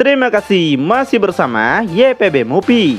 Terima kasih masih bersama YPB Movie.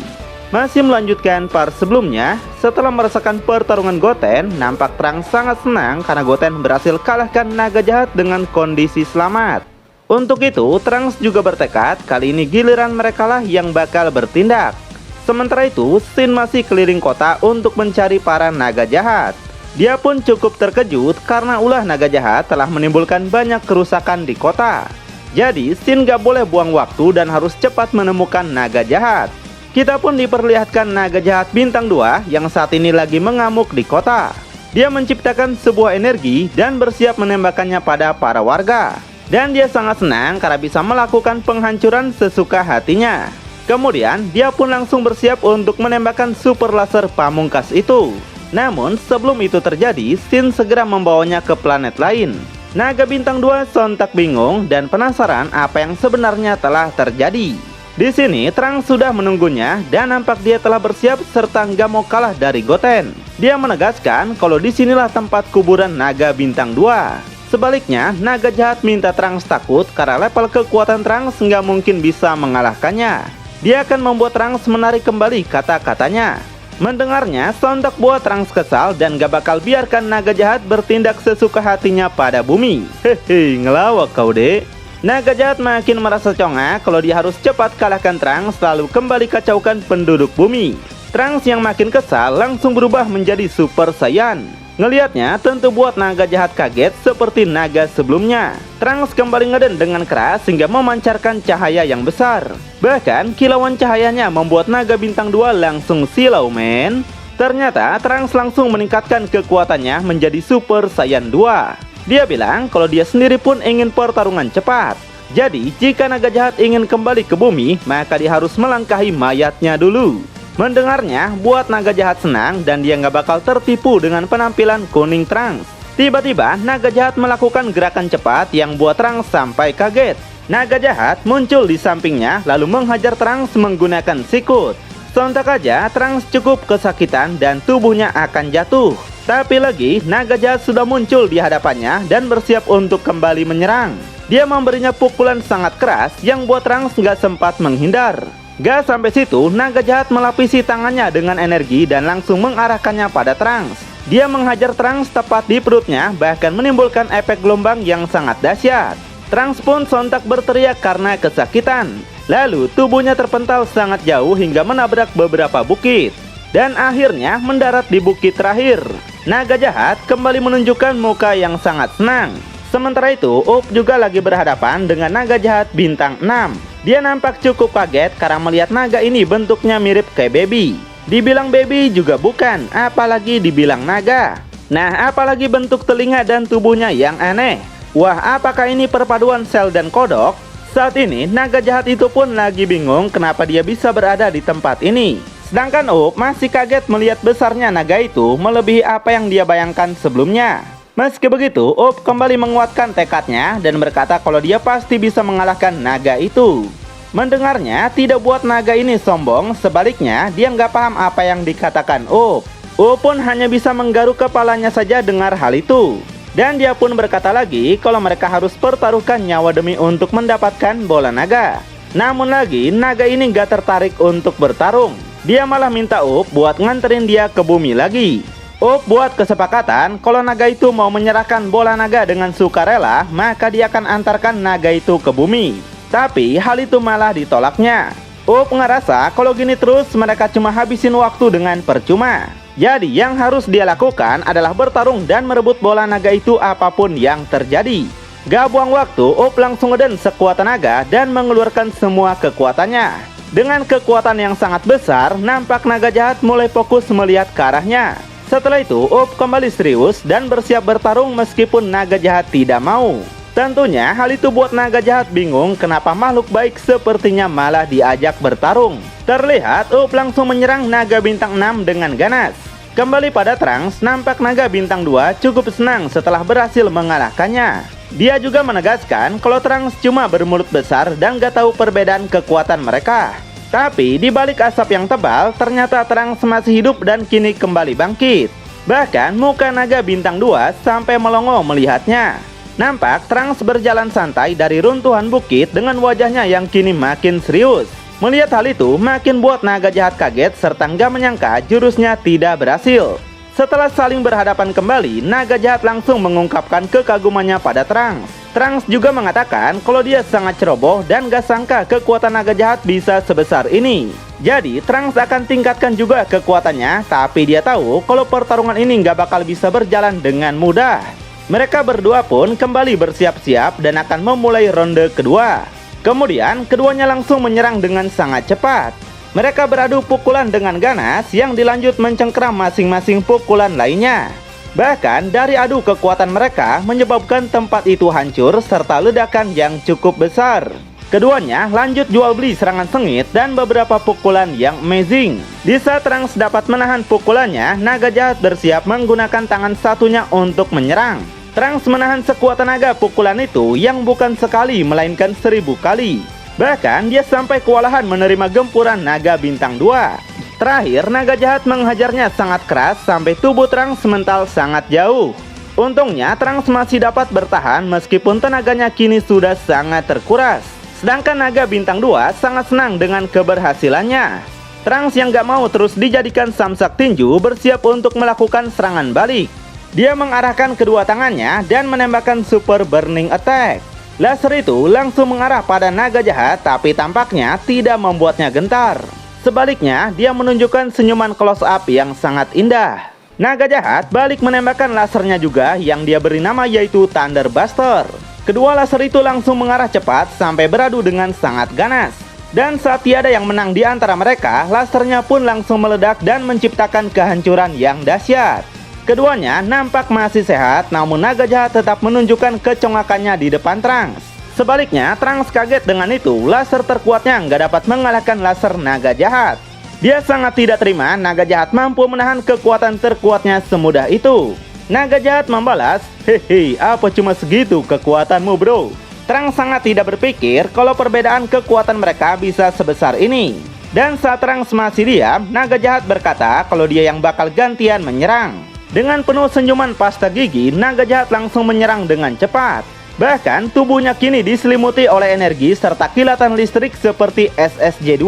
Masih melanjutkan part sebelumnya. Setelah merasakan pertarungan Goten, nampak Trunks sangat senang karena Goten berhasil kalahkan naga jahat dengan kondisi selamat. Untuk itu, Trunks juga bertekad kali ini giliran mereka lah yang bakal bertindak. Sementara itu, Shin masih keliling kota untuk mencari para naga jahat. Dia pun cukup terkejut karena ulah naga jahat telah menimbulkan banyak kerusakan di kota. Jadi, Shin gak boleh buang waktu dan harus cepat menemukan naga jahat. Kita pun diperlihatkan naga jahat bintang 2 yang saat ini lagi mengamuk di kota. Dia menciptakan sebuah energi dan bersiap menembakkannya pada para warga. Dan dia sangat senang karena bisa melakukan penghancuran sesuka hatinya. Kemudian, dia pun langsung bersiap untuk menembakkan super laser pamungkas itu. Namun, sebelum itu terjadi, Shin segera membawanya ke planet lain. Naga bintang 2 sontak bingung dan penasaran apa yang sebenarnya telah terjadi. Di sini Trunks sudah menunggunya dan nampak dia telah bersiap serta nggak mau kalah dari Goten. Dia menegaskan kalau disinilah tempat kuburan naga bintang 2. Sebaliknya, naga jahat minta Trunks takut karena level kekuatan Trunks nggak mungkin bisa mengalahkannya. Dia akan membuat Trunks menarik kembali kata-katanya. Mendengarnya, sontak buat Trunks kesal dan gak bakal biarkan naga jahat bertindak sesuka hatinya pada bumi. Hehe, ngelawak kau dek. Naga jahat makin merasa congak kalau dia harus cepat kalahkan Trunks lalu kembali kacaukan penduduk bumi. Trunks yang makin kesal langsung berubah menjadi Super Saiyan. Ngelihatnya tentu buat naga jahat kaget seperti naga sebelumnya. Trunks kembali ngeden dengan keras hingga memancarkan cahaya yang besar. Bahkan kilauan cahayanya membuat naga bintang 2 langsung silau men. Ternyata Trunks langsung meningkatkan kekuatannya menjadi Super Saiyan 2. Dia bilang kalau dia sendiri pun ingin pertarungan cepat. Jadi jika naga jahat ingin kembali ke bumi, maka dia harus melangkahi mayatnya dulu. Mendengarnya, buat naga jahat senang dan dia nggak bakal tertipu dengan penampilan kuning Trunks. Tiba-tiba, naga jahat melakukan gerakan cepat yang buat Trunks sampai kaget. Naga jahat muncul di sampingnya lalu menghajar Trunks menggunakan sikut. Sontak aja, Trunks cukup kesakitan dan tubuhnya akan jatuh. Tapi lagi, naga jahat sudah muncul di hadapannya dan bersiap untuk kembali menyerang. Dia memberinya pukulan sangat keras yang buat Trunks nggak sempat menghindar. Gak sampai situ, naga jahat melapisi tangannya dengan energi dan langsung mengarahkannya pada Trunks. Dia menghajar Trunks tepat di perutnya, bahkan menimbulkan efek gelombang yang sangat dahsyat. Trunks pun sontak berteriak karena kesakitan. Lalu tubuhnya terpental sangat jauh hingga menabrak beberapa bukit. Dan akhirnya mendarat di bukit terakhir. Naga jahat kembali menunjukkan muka yang sangat senang. Sementara itu, Up juga lagi berhadapan dengan naga jahat bintang 6. Dia nampak cukup kaget karena melihat naga ini bentuknya mirip kayak baby. Dibilang baby juga bukan, apalagi dibilang naga. Nah, apalagi bentuk telinga dan tubuhnya yang aneh. Wah, apakah ini perpaduan sel dan kodok? Saat ini, naga jahat itu pun lagi bingung kenapa dia bisa berada di tempat ini. Sedangkan Up masih kaget melihat besarnya naga itu melebihi apa yang dia bayangkan sebelumnya. Meski begitu, Up kembali menguatkan tekadnya dan berkata kalau dia pasti bisa mengalahkan naga itu. Mendengarnya, tidak buat naga ini sombong, sebaliknya dia nggak paham apa yang dikatakan Up. Up pun hanya bisa menggaruk kepalanya saja dengar hal itu. Dan dia pun berkata lagi kalau mereka harus pertaruhkan nyawa demi untuk mendapatkan bola naga. Namun lagi, naga ini nggak tertarik untuk bertarung. Dia malah minta Up buat nganterin dia ke bumi lagi. Up buat kesepakatan kalau naga itu mau menyerahkan bola naga dengan sukarela, maka dia akan antarkan naga itu ke bumi. Tapi hal itu malah ditolaknya. Up ngerasa kalau gini terus mereka cuma habisin waktu dengan percuma. Jadi yang harus dia lakukan adalah bertarung dan merebut bola naga itu apapun yang terjadi. Gak buang waktu, Up langsung ngeden sekuat tenaga dan mengeluarkan semua kekuatannya. Dengan kekuatan yang sangat besar, nampak naga jahat mulai fokus melihat ke arahnya. Setelah itu, Up kembali serius dan bersiap bertarung meskipun naga jahat tidak mau. Tentunya hal itu buat naga jahat bingung kenapa makhluk baik sepertinya malah diajak bertarung. Terlihat Up langsung menyerang naga bintang 6 dengan ganas. Kembali pada Trunks, nampak naga bintang 2 cukup senang setelah berhasil mengalahkannya. Dia juga menegaskan kalau Trunks cuma bermulut besar dan gak tahu perbedaan kekuatan mereka. Tapi di balik asap yang tebal, ternyata Trunks masih hidup dan kini kembali bangkit. Bahkan muka naga bintang 2 sampai melongo melihatnya. Nampak Trunks berjalan santai dari runtuhan bukit dengan wajahnya yang kini makin serius. Melihat hal itu, makin buat naga jahat kaget serta nggak menyangka jurusnya tidak berhasil. Setelah saling berhadapan kembali, naga jahat langsung mengungkapkan kekagumannya pada Trunks. Trunks juga mengatakan kalau dia sangat ceroboh dan gak sangka kekuatan naga jahat bisa sebesar ini. Jadi Trunks akan tingkatkan juga kekuatannya, tapi dia tahu kalau pertarungan ini gak bakal bisa berjalan dengan mudah. Mereka berdua pun kembali bersiap-siap dan akan memulai ronde kedua. Kemudian keduanya langsung menyerang dengan sangat cepat. Mereka beradu pukulan dengan ganas yang dilanjut mencengkeram masing-masing pukulan lainnya. Bahkan dari adu kekuatan mereka menyebabkan tempat itu hancur serta ledakan yang cukup besar. Keduanya lanjut jual beli serangan sengit dan beberapa pukulan yang amazing. Di saat Trunks dapat menahan pukulannya, naga jahat bersiap menggunakan tangan satunya untuk menyerang. Trunks menahan sekuat tenaga pukulan itu yang bukan sekali melainkan 1000 kali. Bahkan dia sampai kewalahan menerima gempuran naga bintang 2. Terakhir, naga jahat menghajarnya sangat keras sampai tubuh Trunks mental sangat jauh. Untungnya Trunks masih dapat bertahan meskipun tenaganya kini sudah sangat terkuras. Sedangkan naga bintang 2 sangat senang dengan keberhasilannya. Trunks yang gak mau terus dijadikan samsak tinju bersiap untuk melakukan serangan balik. Dia mengarahkan kedua tangannya dan menembakkan super burning attack. Laser itu langsung mengarah pada naga jahat, tapi tampaknya tidak membuatnya gentar. Sebaliknya, dia menunjukkan senyuman close up yang sangat indah. Naga jahat balik menembakkan lasernya juga yang dia beri nama yaitu Thunder Buster. Kedua laser itu langsung mengarah cepat sampai beradu dengan sangat ganas. Dan saat tiada yang menang di antara mereka, lasernya pun langsung meledak dan menciptakan kehancuran yang dahsyat. Keduanya nampak masih sehat, namun naga jahat tetap menunjukkan kecongkakannya di depan Trunks. Sebaliknya, Trunks kaget dengan itu, laser terkuatnya nggak dapat mengalahkan laser naga jahat. Dia sangat tidak terima naga jahat mampu menahan kekuatan terkuatnya semudah itu. Naga jahat membalas, "Hehe, apa cuma segitu kekuatanmu bro?" Trunks sangat tidak berpikir kalau perbedaan kekuatan mereka bisa sebesar ini. Dan saat Trunks masih diam, naga jahat berkata kalau dia yang bakal gantian menyerang. Dengan penuh senyuman pasta gigi, naga jahat langsung menyerang dengan cepat. Bahkan tubuhnya kini diselimuti oleh energi serta kilatan listrik seperti SSJ-2.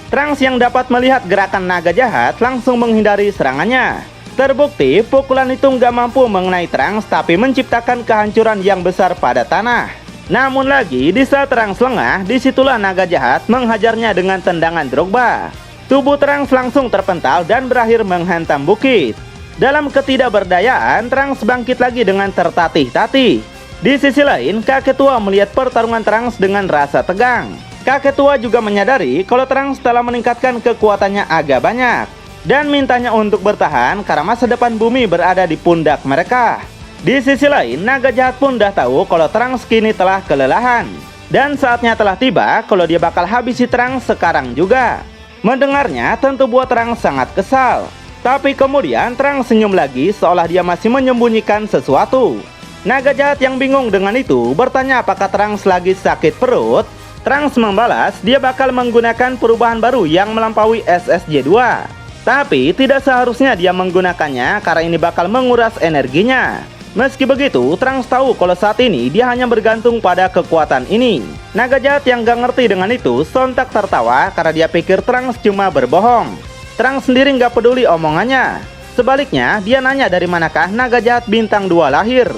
Trunks yang dapat melihat gerakan naga jahat langsung menghindari serangannya. Terbukti pukulan itu nggak mampu mengenai Trunks tapi menciptakan kehancuran yang besar pada tanah. Namun lagi di saat Trunks lengah, disitulah naga jahat menghajarnya dengan tendangan Drogba. Tubuh Trunks langsung terpental dan berakhir menghantam bukit. Dalam ketidakberdayaan, Trunks bangkit lagi dengan tertatih-tatih. Di sisi lain, kakek tua melihat pertarungan Trunks dengan rasa tegang. Kakek tua juga menyadari kalau Trunks telah meningkatkan kekuatannya agak banyak. Dan mintanya untuk bertahan karena masa depan bumi berada di pundak mereka. Di sisi lain, naga jahat pun dah tahu kalau Trunks kini telah kelelahan. Dan saatnya telah tiba kalau dia bakal habisi Trunks sekarang juga. Mendengarnya tentu buat Trunks sangat kesal. Tapi kemudian Trunks senyum lagi seolah dia masih menyembunyikan sesuatu. Naga jahat yang bingung dengan itu bertanya apakah Trunks lagi sakit perut. Trunks membalas dia bakal menggunakan perubahan baru yang melampaui SSJ-2. Tapi tidak seharusnya dia menggunakannya karena ini bakal menguras energinya. Meski begitu, Trunks tahu kalau saat ini dia hanya bergantung pada kekuatan ini. Naga jahat yang gak ngerti dengan itu sontak tertawa karena dia pikir Trunks cuma berbohong. Trunks sendiri nggak peduli omongannya. Sebaliknya, dia nanya dari manakah naga jahat bintang 2 lahir.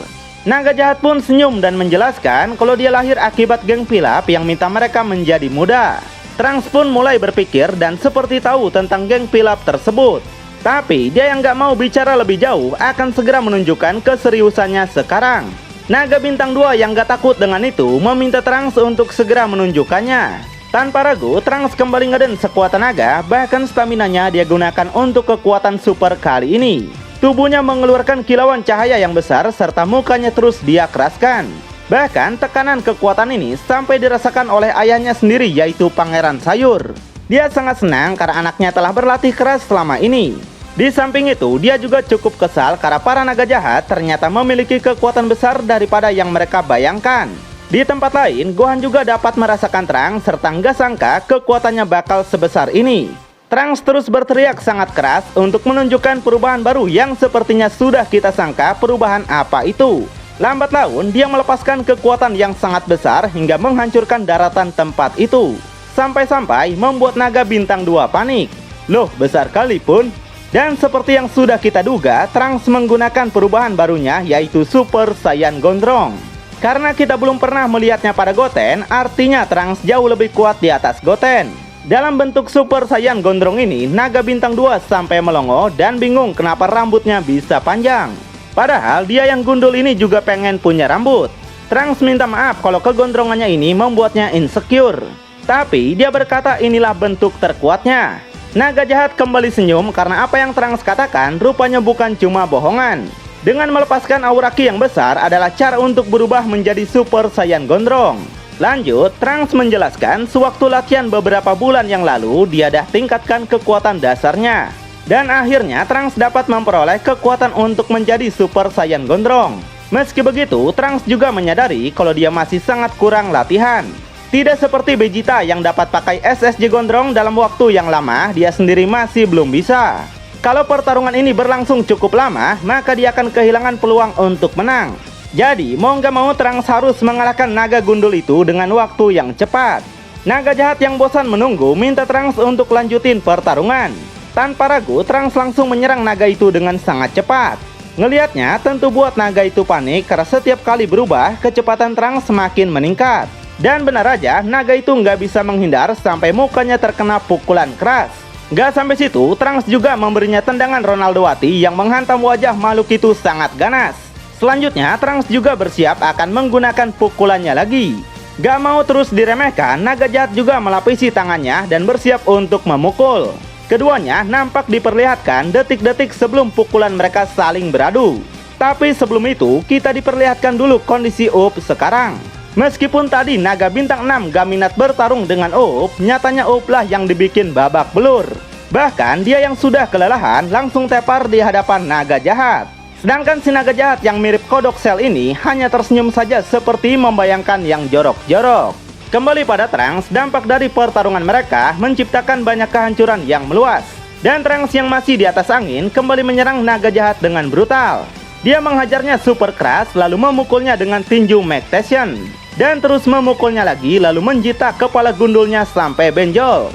Naga jahat pun senyum dan menjelaskan kalau dia lahir akibat geng Pilaf yang minta mereka menjadi muda. Trunks pun mulai berpikir dan seperti tahu tentang geng Pilaf tersebut. Tapi dia yang nggak mau bicara lebih jauh akan segera menunjukkan keseriusannya sekarang. Naga bintang 2 yang gak takut dengan itu meminta Trunks untuk segera menunjukkannya. Tanpa ragu, Trunks kembali ngeden sekuat tenaga, bahkan staminanya dia gunakan untuk kekuatan super kali ini. Tubuhnya mengeluarkan kilauan cahaya yang besar serta mukanya terus dia keraskan. Bahkan tekanan kekuatan ini sampai dirasakan oleh ayahnya sendiri yaitu Pangeran Sayur. Dia sangat senang karena anaknya telah berlatih keras selama ini. Di samping itu, dia juga cukup kesal karena para naga jahat ternyata memiliki kekuatan besar daripada yang mereka bayangkan. Di tempat lain, Gohan juga dapat merasakan Trunks serta nggak sangka kekuatannya bakal sebesar ini. Trunks terus berteriak sangat keras untuk menunjukkan perubahan baru yang sepertinya sudah kita sangka perubahan apa itu. Lambat laun, dia melepaskan kekuatan yang sangat besar hingga menghancurkan daratan tempat itu. Sampai-sampai membuat naga bintang 2 panik. Loh, besar kali pun. Dan seperti yang sudah kita duga, Trunks menggunakan perubahan barunya yaitu Super Saiyan Gondrong. Karena kita belum pernah melihatnya pada Goten, artinya Trunks jauh lebih kuat di atas Goten. Dalam bentuk Super Saiyan Gondrong ini, naga bintang 2 sampai melongo dan bingung kenapa rambutnya bisa panjang. Padahal dia yang gundul ini juga pengen punya rambut. Trunks minta maaf kalau kegondrongannya ini membuatnya insecure. Tapi dia berkata inilah bentuk terkuatnya. Naga jahat kembali senyum karena apa yang Trunks katakan rupanya bukan cuma bohongan. Dengan melepaskan aura ki yang besar adalah cara untuk berubah menjadi Super Saiyan Gondrong. Lanjut, Trunks menjelaskan sewaktu latihan beberapa bulan yang lalu dia dah tingkatkan kekuatan dasarnya. Dan akhirnya Trunks dapat memperoleh kekuatan untuk menjadi Super Saiyan Gondrong. Meski begitu, Trunks juga menyadari kalau dia masih sangat kurang latihan. Tidak seperti Vegeta yang dapat pakai SSJ Gondrong dalam waktu yang lama, dia sendiri masih belum bisa. Kalau pertarungan ini berlangsung cukup lama, maka dia akan kehilangan peluang untuk menang. Jadi, mau nggak mau Trunks harus mengalahkan naga gundul itu dengan waktu yang cepat. Naga jahat yang bosan menunggu minta Trunks untuk lanjutin pertarungan. Tanpa ragu, Trunks langsung menyerang naga itu dengan sangat cepat. Ngelihatnya, tentu buat naga itu panik karena setiap kali berubah, kecepatan Trunks semakin meningkat. Dan benar aja, naga itu nggak bisa menghindar sampai mukanya terkena pukulan keras. Gak sampai situ, Trunks juga memberinya tendangan Ronaldo Wati yang menghantam wajah makhluk itu sangat ganas. Selanjutnya, Trunks juga bersiap akan menggunakan pukulannya lagi. Gak mau terus diremehkan, naga jahat juga melapisi tangannya dan bersiap untuk memukul. Keduanya nampak diperlihatkan detik-detik sebelum pukulan mereka saling beradu. Tapi sebelum itu, kita diperlihatkan dulu kondisi Up sekarang. Meskipun tadi naga bintang 6 gak minat bertarung dengan Up, nyatanya Up lah yang dibikin babak belur. Bahkan dia yang sudah kelelahan langsung tepar di hadapan naga jahat. Sedangkan si naga jahat yang mirip kodok sel ini hanya tersenyum saja seperti membayangkan yang jorok-jorok. Kembali pada Trunks, dampak dari pertarungan mereka menciptakan banyak kehancuran yang meluas. Dan Trunks yang masih di atas angin kembali menyerang naga jahat dengan brutal. Dia menghajarnya super keras lalu memukulnya dengan tinju Magtasian. Dan terus memukulnya lagi lalu menjitak kepala gundulnya sampai benjol.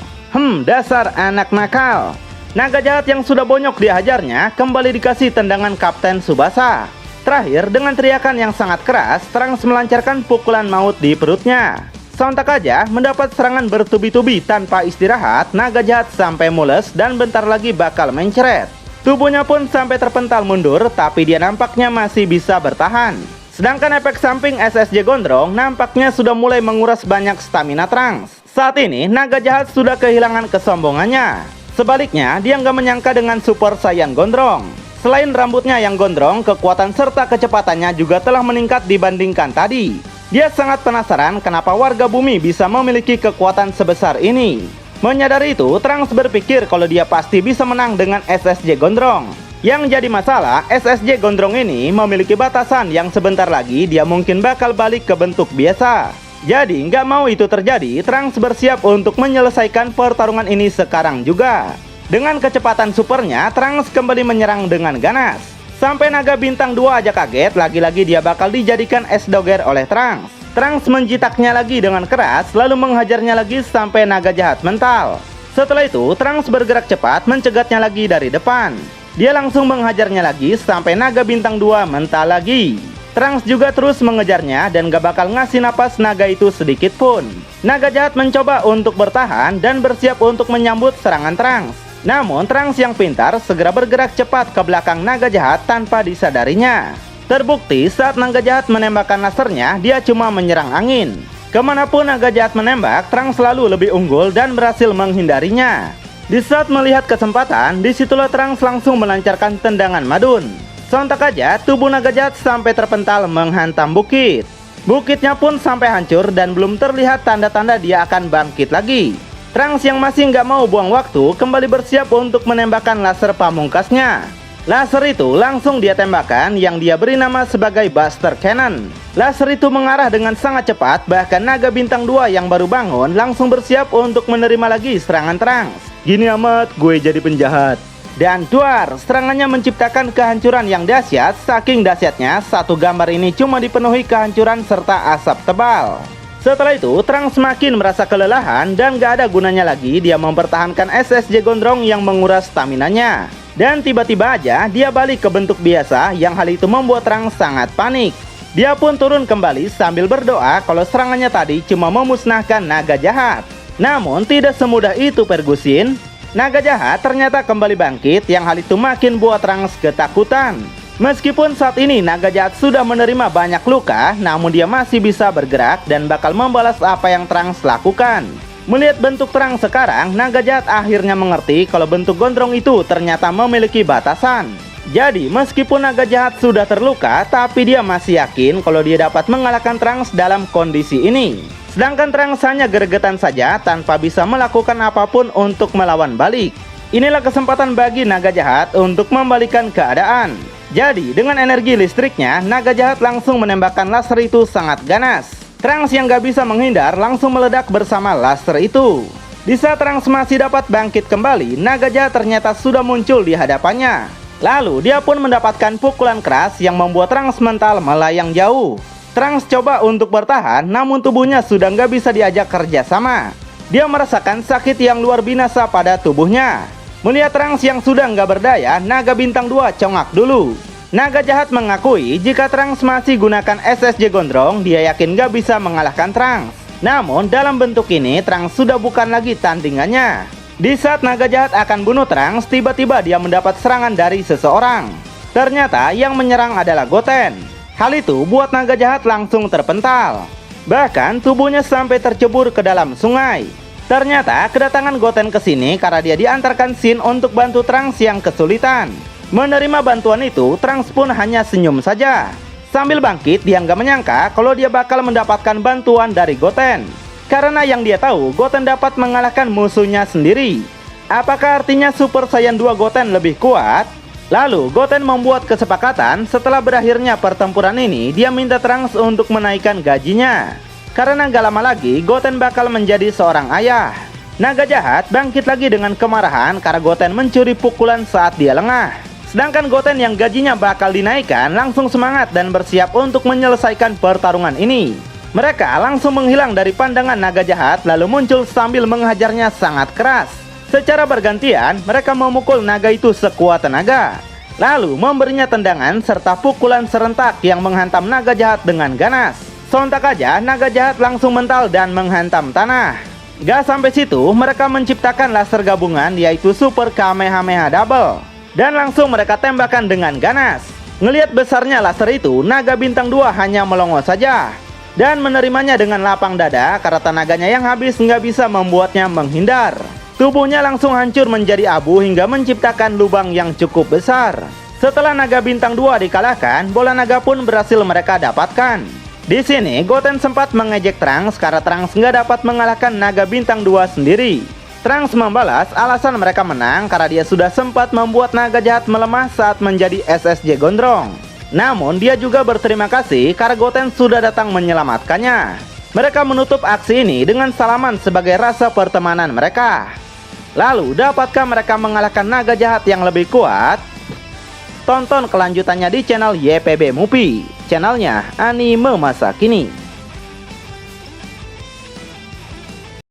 Dasar anak nakal. Naga jahat yang sudah bonyok dihajarnya kembali dikasih tendangan Kapten Tsubasa. Terakhir dengan teriakan yang sangat keras, Trunks melancarkan pukulan maut di perutnya. Sontak aja mendapat serangan bertubi-tubi tanpa istirahat, naga jahat sampai mules dan bentar lagi bakal mencret. Tubuhnya pun sampai terpental mundur, tapi dia nampaknya masih bisa bertahan. Sedangkan efek samping SSJ Gondrong nampaknya sudah mulai menguras banyak stamina Trunks. Saat ini, naga jahat sudah kehilangan kesombongannya. Sebaliknya, dia nggak menyangka dengan Super Saiyan Gondrong. Selain rambutnya yang gondrong, kekuatan serta kecepatannya juga telah meningkat dibandingkan tadi. Dia sangat penasaran kenapa warga bumi bisa memiliki kekuatan sebesar ini. Menyadari itu, Trunks berpikir kalau dia pasti bisa menang dengan SSJ Gondrong. Yang jadi masalah, SSJ Gondrong ini memiliki batasan yang sebentar lagi dia mungkin bakal balik ke bentuk biasa. Jadi nggak mau itu terjadi, Trunks bersiap untuk menyelesaikan pertarungan ini sekarang juga. Dengan kecepatan supernya, Trunks kembali menyerang dengan ganas. Sampai naga bintang 2 aja kaget, lagi-lagi dia bakal dijadikan es doger oleh Trunks. Trunks menjitaknya lagi dengan keras, lalu menghajarnya lagi sampai naga jahat mental. Setelah itu, Trunks bergerak cepat mencegatnya lagi dari depan. Dia langsung menghajarnya lagi sampai naga bintang 2 mental lagi. Trunks juga terus mengejarnya dan gak bakal ngasih napas naga itu sedikit pun. Naga jahat mencoba untuk bertahan dan bersiap untuk menyambut serangan Trunks. Namun Trunks yang pintar segera bergerak cepat ke belakang naga jahat tanpa disadarinya. Terbukti saat naga jahat menembakkan lasernya, dia cuma menyerang angin. Kemanapun naga jahat menembak, Trunks selalu lebih unggul dan berhasil menghindarinya. Di saat melihat kesempatan, disitulah Trunks langsung melancarkan tendangan madun. Sontak aja, tubuh naga jahat sampai terpental menghantam bukit. Bukitnya pun sampai hancur dan belum terlihat tanda-tanda dia akan bangkit lagi. Trunks yang masih nggak mau buang waktu, kembali bersiap untuk menembakkan laser pamungkasnya. Laser itu langsung dia tembakan yang dia beri nama sebagai Buster Cannon. Laser itu mengarah dengan sangat cepat, bahkan naga bintang 2 yang baru bangun langsung bersiap untuk menerima lagi serangan Trunks. Gini amat, gue jadi penjahat. Dan duar, serangannya menciptakan kehancuran yang dahsyat. Saking dahsyatnya, satu gambar ini cuma dipenuhi kehancuran serta asap tebal. Setelah itu, Trunks semakin merasa kelelahan dan gak ada gunanya lagi dia mempertahankan SSJ Gondrong yang menguras staminanya. Dan tiba-tiba aja dia balik ke bentuk biasa, yang hal itu membuat Trunks sangat panik. Dia pun turun kembali sambil berdoa kalau serangannya tadi cuma memusnahkan naga jahat. Namun tidak semudah itu, Ferguson. Naga jahat ternyata kembali bangkit, yang hal itu makin buat Trunks ketakutan. Meskipun saat ini naga jahat sudah menerima banyak luka, namun dia masih bisa bergerak dan bakal membalas apa yang Trunks lakukan. Melihat bentuk Trunks sekarang, naga jahat akhirnya mengerti kalau bentuk gondrong itu ternyata memiliki batasan. Jadi meskipun naga jahat sudah terluka, tapi dia masih yakin kalau dia dapat mengalahkan Trunks dalam kondisi ini. Sedangkan Trunks hanya gregetan saja tanpa bisa melakukan apapun untuk melawan balik. Inilah kesempatan bagi naga jahat untuk membalikan keadaan. Jadi dengan energi listriknya, naga jahat langsung menembakkan laser itu sangat ganas. Trunks yang gak bisa menghindar langsung meledak bersama laser itu. Di saat Trunks masih dapat bangkit kembali, naga jahat ternyata sudah muncul di hadapannya. Lalu dia pun mendapatkan pukulan keras yang membuat Trunks mental melayang jauh. Trunks coba untuk bertahan, namun tubuhnya sudah nggak bisa diajak kerjasama. Dia merasakan sakit yang luar binasa pada tubuhnya. Melihat Trunks yang sudah nggak berdaya, naga bintang 2 congak dulu. Naga jahat mengakui jika Trunks masih gunakan SSJ Gondrong, dia yakin nggak bisa mengalahkan Trunks. Namun dalam bentuk ini, Trunks sudah bukan lagi tandingannya. Di saat naga jahat akan bunuh Trunks, tiba-tiba dia mendapat serangan dari seseorang. Ternyata yang menyerang adalah Goten. Hal itu buat naga jahat langsung terpental. Bahkan tubuhnya sampai tercebur ke dalam sungai. Ternyata kedatangan Goten ke sini karena dia diantarkan Shin untuk bantu Trunks yang kesulitan. Menerima bantuan itu, Trunks pun hanya senyum saja. Sambil bangkit, dia nggak menyangka kalau dia bakal mendapatkan bantuan dari Goten. Karena yang dia tahu, Goten dapat mengalahkan musuhnya sendiri. Apakah artinya Super Saiyan 2 Goten lebih kuat? Lalu Goten membuat kesepakatan. Setelah berakhirnya pertempuran ini, dia minta Trunks untuk menaikkan gajinya. Karena gak lama lagi Goten bakal menjadi seorang ayah. Naga jahat bangkit lagi dengan kemarahan karena Goten mencuri pukulan saat dia lengah. Sedangkan Goten yang gajinya bakal dinaikkan langsung semangat dan bersiap untuk menyelesaikan pertarungan ini. Mereka langsung menghilang dari pandangan naga jahat lalu muncul sambil menghajarnya sangat keras. Secara bergantian, mereka memukul naga itu sekuat tenaga. Lalu memberinya tendangan serta pukulan serentak yang menghantam naga jahat dengan ganas. Sontak aja, naga jahat langsung mental dan menghantam tanah. Gak sampai situ, mereka menciptakan laser gabungan yaitu Super Kamehameha Double. Dan langsung mereka tembakan dengan ganas. Ngelihat besarnya laser itu, naga bintang 2 hanya melongo saja. Dan menerimanya dengan lapang dada karena tenaganya yang habis nggak bisa membuatnya menghindar. Tubuhnya langsung hancur menjadi abu hingga menciptakan lubang yang cukup besar. Setelah naga bintang 2 dikalahkan, bola naga pun berhasil mereka dapatkan. Di sini Goten sempat mengejek Trunks karena Trunks nggak dapat mengalahkan naga bintang 2 sendiri. Trunks membalas alasan mereka menang karena dia sudah sempat membuat naga jahat melemah saat menjadi SSJ Gondrong. Namun dia juga berterima kasih karena Goten sudah datang menyelamatkannya. Mereka menutup aksi ini dengan salaman sebagai rasa pertemanan mereka. Lalu, dapatkah mereka mengalahkan naga jahat yang lebih kuat? Tonton kelanjutannya di channel YPB Movie, channelnya anime masa kini.